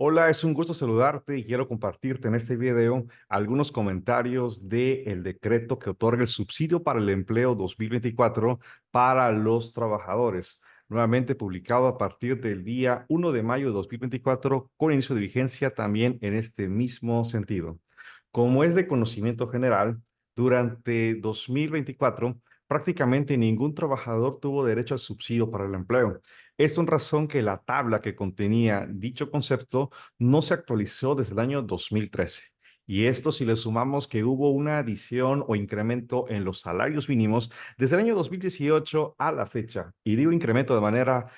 Hola, es un gusto saludarte y quiero compartirte en este video algunos comentarios del decreto que otorga el subsidio para el empleo 2024 para los trabajadores, nuevamente publicado a partir del día 1 de mayo de 2024 con inicio de vigencia también en este mismo sentido. Como es de conocimiento general, durante 2024 prácticamente ningún trabajador tuvo derecho al subsidio para el empleo. Es una razón que la tabla que contenía dicho concepto no se actualizó desde el año 2013. Y esto si le sumamos que hubo una adición o incremento en los salarios mínimos desde el año 2018 a la fecha. Y digo incremento de manera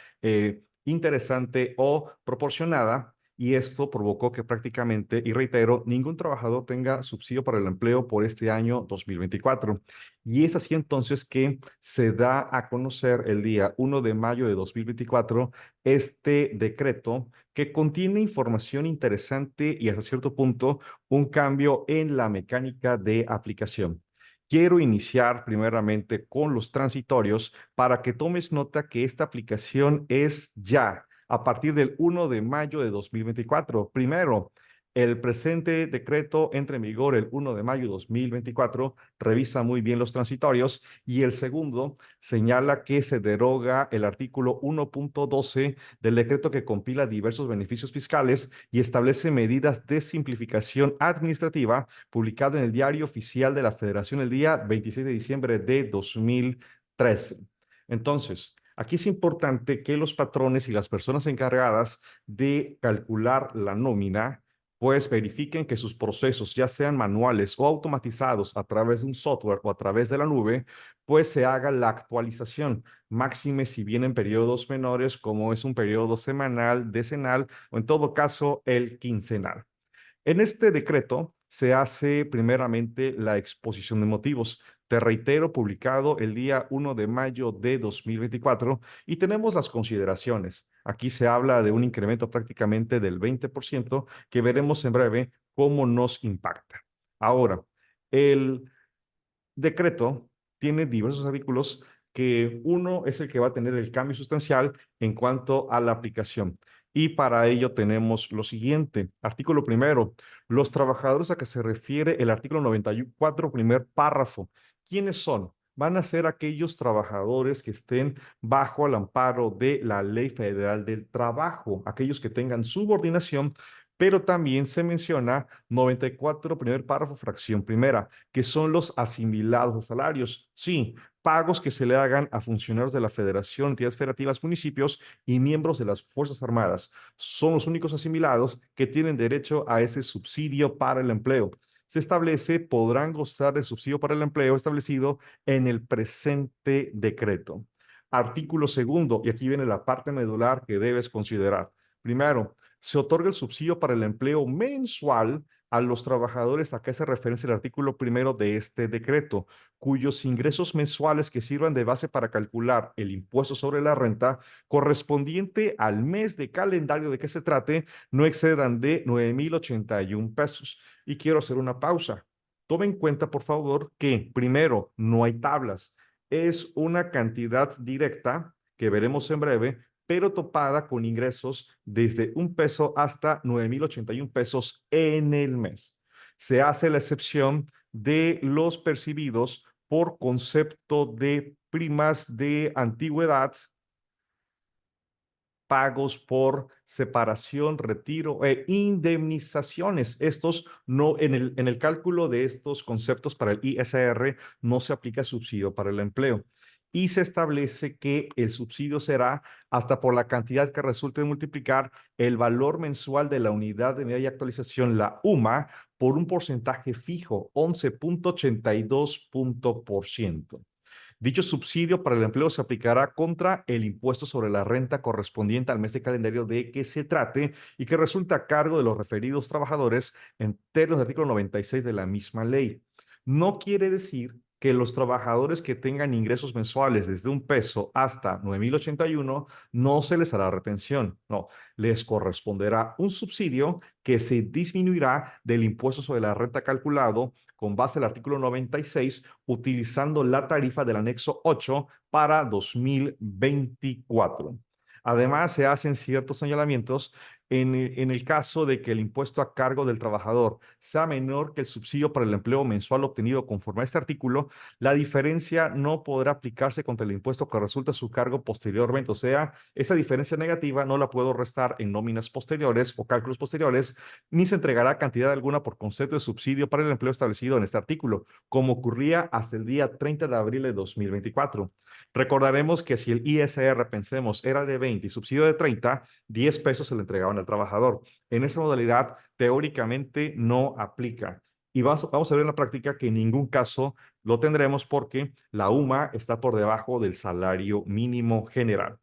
interesante o proporcionada. Y esto provocó que prácticamente, y reitero, ningún trabajador tenga subsidio para el empleo por este año 2024. Y es así entonces que se da a conocer el día 1 de mayo de 2024 este decreto que contiene información interesante y hasta cierto punto un cambio en la mecánica de aplicación. Quiero iniciar primeramente con los transitorios para que tomes nota que esta aplicación es ya a partir del 1 de mayo de 2024. Primero, el presente decreto entra en vigor el 1 de mayo de 2024, revisa muy bien los transitorios y el segundo señala que se deroga el artículo 1.12 del decreto que compila diversos beneficios fiscales y establece medidas de simplificación administrativa publicado en el Diario Oficial de la Federación el día 26 de diciembre de 2013. Entonces, aquí es importante que los patrones y las personas encargadas de calcular la nómina pues verifiquen que sus procesos, ya sean manuales o automatizados a través de un software o a través de la nube, pues se haga la actualización, máxime si vienen periodos menores, como es un periodo semanal, decenal o en todo caso el quincenal. En este decreto se hace primeramente la exposición de motivos. Te reitero, publicado el día 1 de mayo de 2024 y tenemos las consideraciones. Aquí se habla de un incremento prácticamente del 20% que veremos en breve cómo nos impacta. Ahora, el decreto tiene diversos artículos que uno es el que va a tener el cambio sustancial en cuanto a la aplicación. Y para ello tenemos lo siguiente. Artículo primero, los trabajadores a que se refiere el artículo 94, primer párrafo. ¿Quiénes son? Van a ser aquellos trabajadores que estén bajo el amparo de la Ley Federal del Trabajo, aquellos que tengan subordinación, pero también se menciona 94, primer párrafo, fracción primera, que son los asimilados a salarios. Sí, pagos que se le hagan a funcionarios de la Federación, entidades federativas, municipios y miembros de las Fuerzas Armadas. Son los únicos asimilados que tienen derecho a ese subsidio para el empleo. Se establece, podrán gozar del subsidio para el empleo establecido en el presente decreto. Artículo segundo, y aquí viene la parte medular que debes considerar. Primero, se otorga el subsidio para el empleo mensual a los trabajadores a que hace referencia el artículo primero de este decreto, cuyos ingresos mensuales que sirvan de base para calcular el impuesto sobre la renta correspondiente al mes de calendario de que se trate no excedan de 9,081 pesos. Y quiero hacer una pausa. Tome en cuenta, por favor, que primero, no hay tablas. Es una cantidad directa que veremos en breve, pero topada con ingresos desde 1 peso hasta 9,081 pesos en el mes. Se hace la excepción de los percibidos por concepto de primas de antigüedad, pagos por separación, retiro e indemnizaciones. Estos no, en el cálculo de estos conceptos para el ISR no se aplica subsidio para el empleo. Y se establece que el subsidio será hasta por la cantidad que resulte de multiplicar el valor mensual de la unidad de medida y actualización, la UMA, por un porcentaje fijo, 11,82%. Dicho subsidio para el empleo se aplicará contra el impuesto sobre la renta correspondiente al mes de calendario de que se trate y que resulta a cargo de los referidos trabajadores en términos del artículo 96 de la misma ley. No quiere decir que los trabajadores que tengan ingresos mensuales desde 1 peso hasta 9,081 no se les hará retención. No, les corresponderá un subsidio que se disminuirá del impuesto sobre la renta calculado con base al artículo 96, utilizando la tarifa del anexo 8 para 2024. Además, se hacen ciertos señalamientos en el caso de que el impuesto a cargo del trabajador sea menor que el subsidio para el empleo mensual obtenido conforme a este artículo, la diferencia no podrá aplicarse contra el impuesto que resulta a su cargo posteriormente. O sea, esa diferencia negativa no la puedo restar en nóminas posteriores o cálculos posteriores, ni se entregará cantidad alguna por concepto de subsidio para el empleo establecido en este artículo, como ocurría hasta el día 30 de abril de 2024. Recordaremos que si el ISR, pensemos, era de 20 y subsidio de 30, 10 pesos se le entregaban al trabajador. En esa modalidad, teóricamente no aplica. Y vamos a ver en la práctica que en ningún caso lo tendremos porque la UMA está por debajo del salario mínimo general.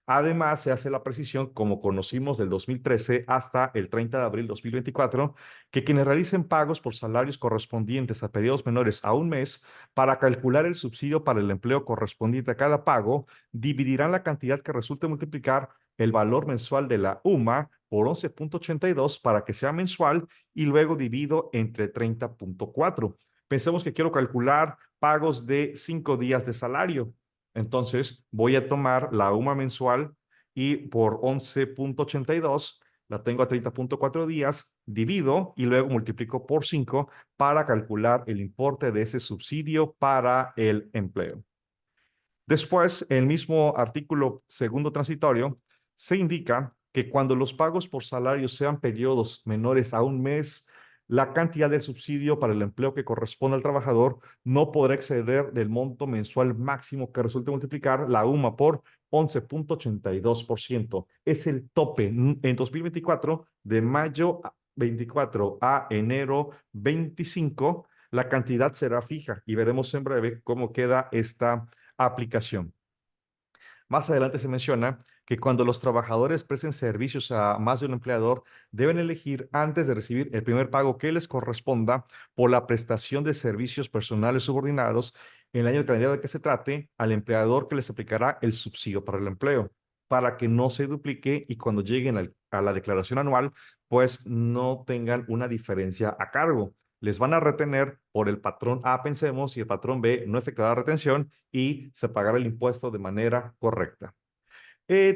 Además, se hace la precisión, como conocimos del 2013 hasta el 30 de abril de 2024, que quienes realicen pagos por salarios correspondientes a periodos menores a un mes, para calcular el subsidio para el empleo correspondiente a cada pago, dividirán la cantidad que resulte multiplicar el valor mensual de la UMA por 11.82 para que sea mensual y luego divido entre 30.4. Pensemos que quiero calcular pagos de 5 días de salario. Entonces, voy a tomar la UMA mensual y por 11.82 la tengo a 30.4 días, divido y luego multiplico por 5 para calcular el importe de ese subsidio para el empleo. Después, el mismo artículo segundo transitorio se indica que cuando los pagos por salario sean periodos menores a un mes, la cantidad de subsidio para el empleo que corresponde al trabajador no podrá exceder del monto mensual máximo que resulte multiplicar la UMA por 11.82%. Es el tope en 2024, de mayo 24 a enero 25. La cantidad será fija y veremos en breve cómo queda esta aplicación. Más adelante se menciona que cuando los trabajadores presten servicios a más de un empleador, deben elegir antes de recibir el primer pago que les corresponda por la prestación de servicios personales subordinados en el año calendario de que se trate, al empleador que les aplicará el subsidio para el empleo, para que no se duplique y cuando lleguen a la declaración anual, pues no tengan una diferencia a cargo. Les van a retener por el patrón A, pensemos, y el patrón B no efectuará la retención y se pagará el impuesto de manera correcta.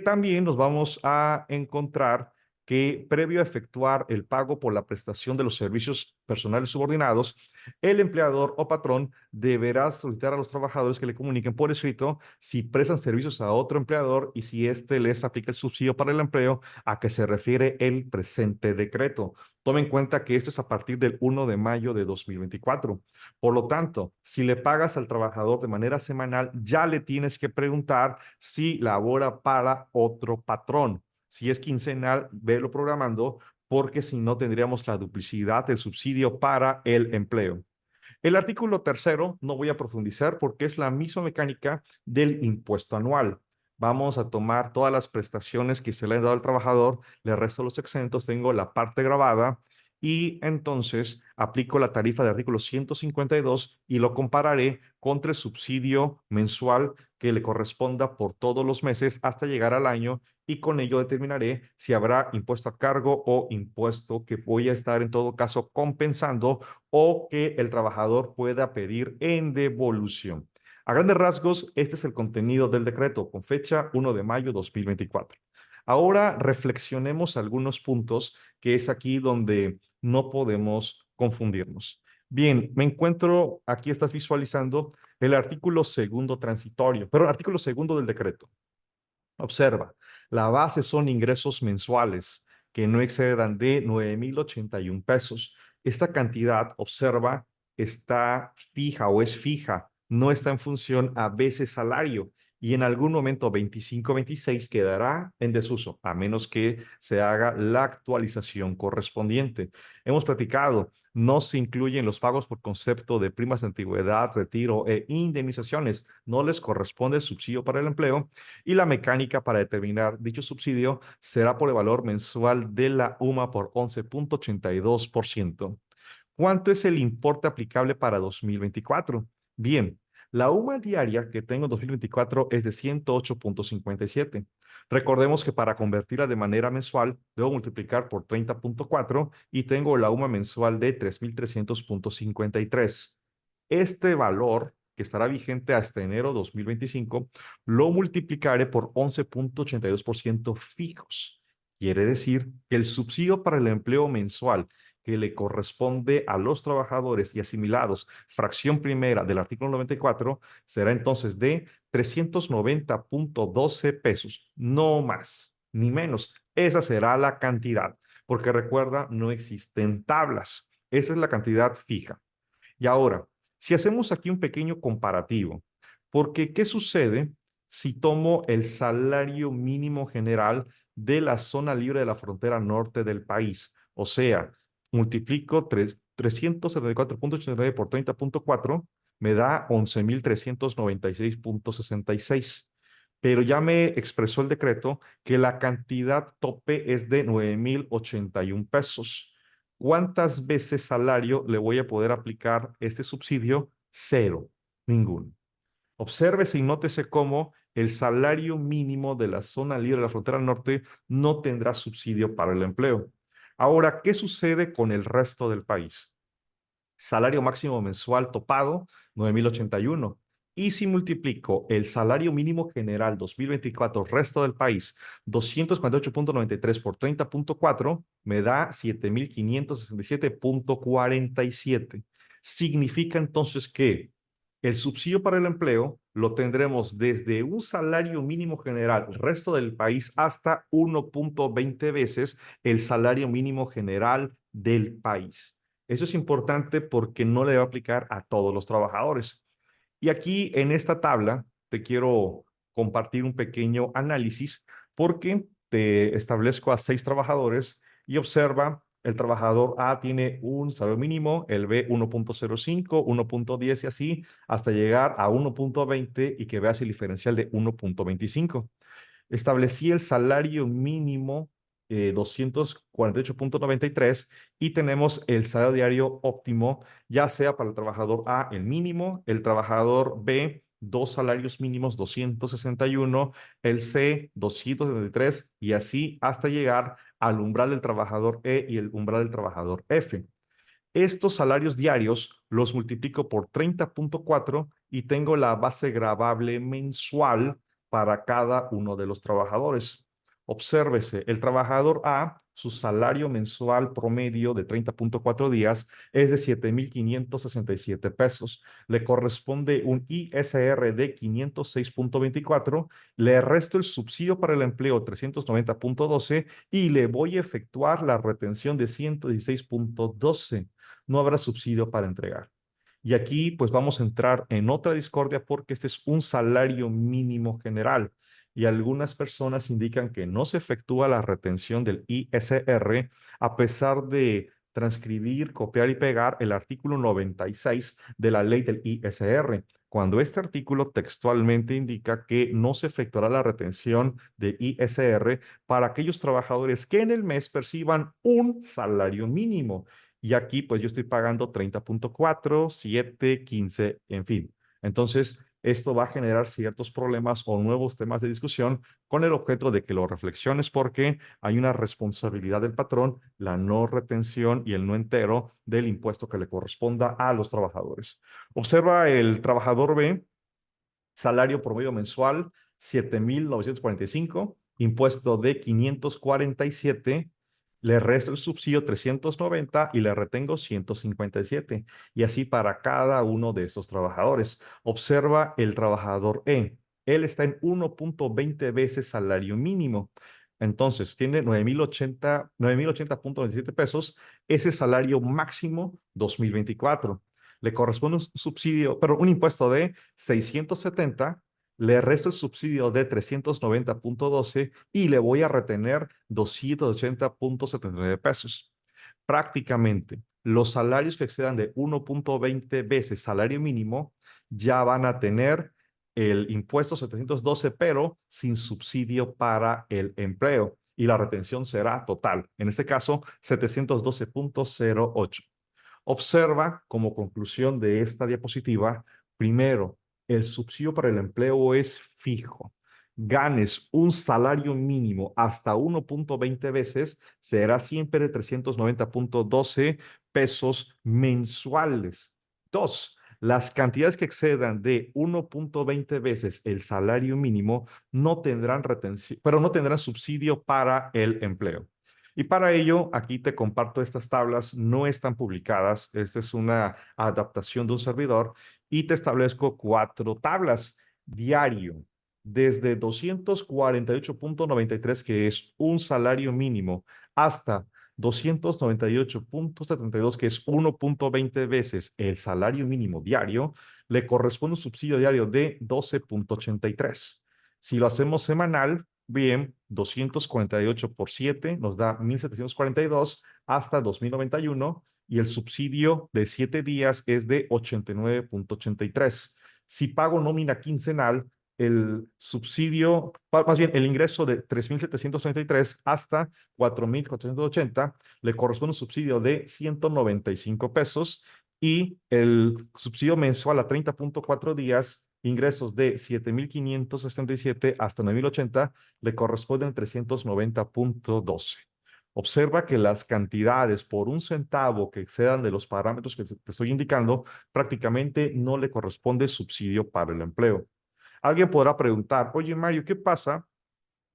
También nos vamos a encontrar que previo a efectuar el pago por la prestación de los servicios personales subordinados, el empleador o patrón deberá solicitar a los trabajadores que le comuniquen por escrito si prestan servicios a otro empleador y si éste les aplica el subsidio para el empleo a que se refiere el presente decreto. Tome en cuenta que esto es a partir del 1 de mayo de 2024. Por lo tanto, si le pagas al trabajador de manera semanal, ya le tienes que preguntar si labora para otro patrón. Si es quincenal, velo programando, porque si no tendríamos la duplicidad del subsidio para el empleo. El artículo tercero no voy a profundizar porque es la misma mecánica del impuesto anual. Vamos a tomar todas las prestaciones que se le han dado al trabajador, le resto los exentos, tengo la parte grabada y entonces aplico la tarifa del artículo 152 y lo compararé contra el subsidio mensual que le corresponda por todos los meses hasta llegar al año y con ello determinaré si habrá impuesto a cargo o impuesto que voy a estar en todo caso compensando o que el trabajador pueda pedir en devolución. A grandes rasgos, este es el contenido del decreto con fecha 1 de mayo de 2024. Ahora reflexionemos algunos puntos que es aquí donde no podemos confundirnos. Bien, me encuentro, aquí estás visualizando el artículo segundo transitorio, pero el artículo segundo del decreto. Observa, la base son ingresos mensuales que no excedan de 9,081 pesos. Esta cantidad, observa, está fija o es fija, no está en función a veces salario y en algún momento 25-26 quedará en desuso, a menos que se haga la actualización correspondiente. Hemos platicado, no se incluyen los pagos por concepto de primas de antigüedad, retiro e indemnizaciones. No les corresponde el subsidio para el empleo y la mecánica para determinar dicho subsidio será por el valor mensual de la UMA por 11.82%. ¿Cuánto es el importe aplicable para 2024? Bien, la UMA diaria que tengo en 2024 es de 108.57. Recordemos que para convertirla de manera mensual debo multiplicar por 30.4 y tengo la UMA mensual de 3.300.53. Este valor que estará vigente hasta enero 2025, lo multiplicaré por 11.82% fijos. Quiere decir que el subsidio para el empleo mensual que le corresponde a los trabajadores y asimilados, fracción primera del artículo 94, será entonces de 390.12 pesos, no más ni menos. Esa será la cantidad, porque recuerda, no existen tablas. Esa es la cantidad fija. Y ahora, si hacemos aquí un pequeño comparativo, porque ¿qué sucede si tomo el salario mínimo general de la zona libre de la frontera norte del país? O sea, multiplico 374.89 por 30.4, me da 11.396.66. Pero ya me expresó el decreto que la cantidad tope es de 9.081 pesos. ¿Cuántas veces salario le voy a poder aplicar este subsidio? Cero, ninguno. Obsérvese y nótese cómo el salario mínimo de la zona libre de la frontera norte no tendrá subsidio para el empleo. Ahora, ¿qué sucede con el resto del país? Salario máximo mensual topado, 9.081. Y si multiplico el salario mínimo general 2024, resto del país, 248.93 por 30.4, me da 7.567.47. Significa entonces que el subsidio para el empleo lo tendremos desde un salario mínimo general, resto del país, hasta 1.20 veces el salario mínimo general del país. Eso es importante porque no le va a aplicar a todos los trabajadores. Y aquí en esta tabla te quiero compartir un pequeño análisis porque te establezco a 6 trabajadores y observa, el trabajador A tiene un salario mínimo, el B 1.05, 1.10 y así hasta llegar a 1.20 y que veas el diferencial de 1.25. Establecí el salario mínimo 248.93 y tenemos el salario diario óptimo, ya sea para el trabajador A el mínimo, el trabajador B dos salarios mínimos 261, el C 273 y así hasta llegar al umbral del trabajador E y el umbral del trabajador F. Estos salarios diarios los multiplico por 30.4 y tengo la base gravable mensual para cada uno de los trabajadores. Obsérvese, el trabajador A, su salario mensual promedio de 30.4 días es de 7.567 pesos. Le corresponde un ISR de 506.24, le resto el subsidio para el empleo 390.12 y le voy a efectuar la retención de 116.12. No habrá subsidio para entregar. Y aquí pues vamos a entrar en otra discordia porque este es un salario mínimo general y algunas personas indican que no se efectúa la retención del ISR a pesar de transcribir, copiar y pegar el artículo 96 de la ley del ISR, cuando este artículo textualmente indica que no se efectuará la retención de ISR para aquellos trabajadores que en el mes perciban un salario mínimo. Y aquí pues yo estoy pagando 30.4, 7, 15, en fin. Entonces, esto va a generar ciertos problemas o nuevos temas de discusión con el objeto de que lo reflexiones porque hay una responsabilidad del patrón, la no retención y el no entero del impuesto que le corresponda a los trabajadores. Observa el trabajador B, salario promedio mensual 7.945, impuesto de 547, le resto el subsidio 390 y le retengo 157. Y así para cada uno de estos trabajadores. Observa el trabajador E. Él está en 1.20 veces salario mínimo. Entonces, tiene 9.080.27 pesos. Ese salario máximo 2024. Le corresponde un subsidio, pero un impuesto de 670, le resto el subsidio de 390.12 y le voy a retener 280.79 pesos. Prácticamente, los salarios que excedan de 1.20 veces salario mínimo ya van a tener el impuesto 712, pero sin subsidio para el empleo. Y la retención será total. En este caso, 712.08. Observa como conclusión de esta diapositiva, primero, el subsidio para el empleo es fijo. Ganes un salario mínimo hasta 1.20 veces, será siempre de 390.12 pesos mensuales. Dos, Las cantidades que excedan de 1.20 veces el salario mínimo no tendrán retención, pero no tendrán subsidio para el empleo. Y para ello, aquí te comparto estas tablas, no están publicadas, esta es una adaptación de un servidor y te establezco 4 tablas diario, desde 248.93, que es un salario mínimo, hasta 298.72, que es 1.20 veces el salario mínimo diario, le corresponde un subsidio diario de 12.83. Si lo hacemos semanal, bien, 248 por 7 nos da 1.742 hasta 2.091 y el subsidio de 7 días es de 89.83. Si pago nómina quincenal, el subsidio, más bien el ingreso de 3.733 hasta 4.480, le corresponde un subsidio de 195 pesos y el subsidio mensual a 30.4 días, ingresos de 7.567 hasta 9.080, le corresponden 390.12. Observa que las cantidades por un centavo que excedan de los parámetros que te estoy indicando, prácticamente no le corresponde subsidio para el empleo. Alguien podrá preguntar, oye Mario, ¿qué pasa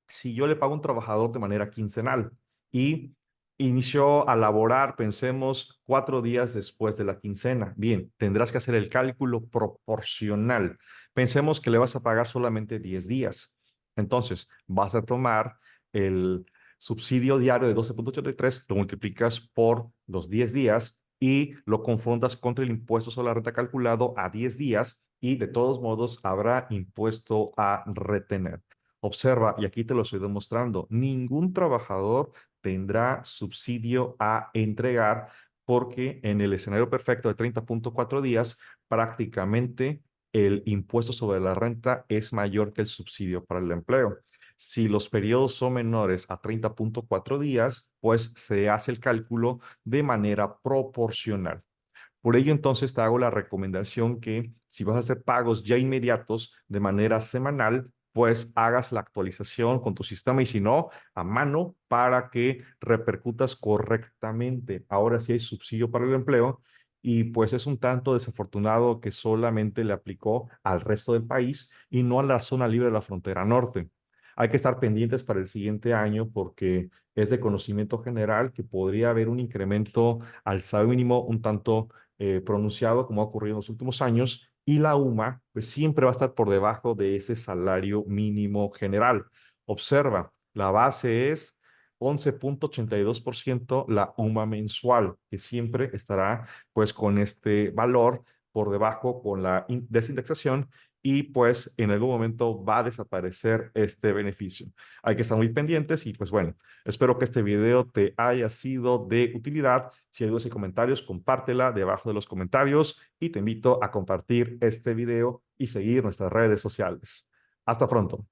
si yo le pago a un trabajador de manera quincenal y inició a laborar, pensemos, 4 días después de la quincena? Bien, tendrás que hacer el cálculo proporcional. Pensemos que le vas a pagar solamente 10 días. Entonces, vas a tomar el subsidio diario de 12.83, lo multiplicas por los 10 días y lo confrontas contra el impuesto sobre la renta calculado a 10 días y de todos modos habrá impuesto a retener. Observa, y aquí te lo estoy demostrando, ningún trabajador tendrá subsidio a entregar porque en el escenario perfecto de 30.4 días, prácticamente el impuesto sobre la renta es mayor que el subsidio para el empleo. Si los periodos son menores a 30.4 días, pues se hace el cálculo de manera proporcional. Por ello, entonces, te hago la recomendación que si vas a hacer pagos ya inmediatos de manera semanal, pues hagas la actualización con tu sistema y si no, a mano para que repercutas correctamente. Ahora sí hay subsidio para el empleo y pues es un tanto desafortunado que solamente le aplicó al resto del país y no a la zona libre de la frontera norte. Hay que estar pendientes para el siguiente año porque es de conocimiento general que podría haber un incremento al salario mínimo un tanto pronunciado como ha ocurrido en los últimos años y la UMA pues siempre va a estar por debajo de ese salario mínimo general. Observa, la base es 11.82% la UMA mensual, que siempre estará pues con este valor por debajo con la desindexación y pues en algún momento va a desaparecer este beneficio. Hay que estar muy pendientes y pues bueno, espero que este video te haya sido de utilidad. Si hay dudas y comentarios, compártela debajo de los comentarios y te invito a compartir este video y seguir nuestras redes sociales. Hasta pronto.